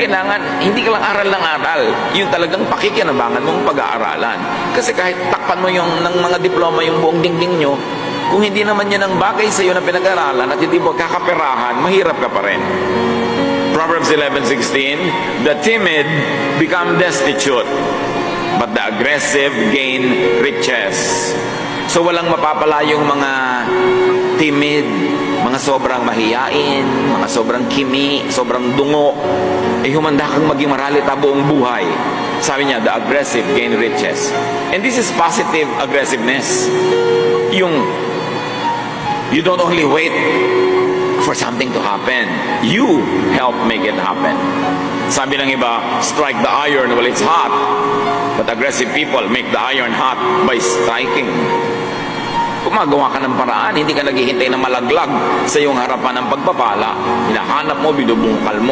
kailangan, hindi ka lang aral ng aral. Yung talagang pakikinabangan mong pag-aaralan. Kasi kahit takpan mo yung ng mga diploma yung buong dingding nyo, kung hindi naman yan ang bagay sa iyo na pinag-aralan at hindi mo kakaperahan, mahirap ka pa rin. Proverbs 11:16, the timid become destitute, but the aggressive gain riches. So walang mapapala yung mga timid, mga sobrang mahiyain, mga sobrang kimi, sobrang dungo. Humanda kang maging maralita buong buhay. Sabi niya, the aggressive gain riches. And this is positive aggressiveness. Yung you don't only wait for something to happen. You help make it happen. Sabi ng iba, strike the iron while it's hot. But aggressive people make the iron hot by striking. Gumagawa ka ng paraan, hindi ka naghihintay na malaglag sa iyong harapan ng pagpapala. Hinahanap mo, binubungkal mo.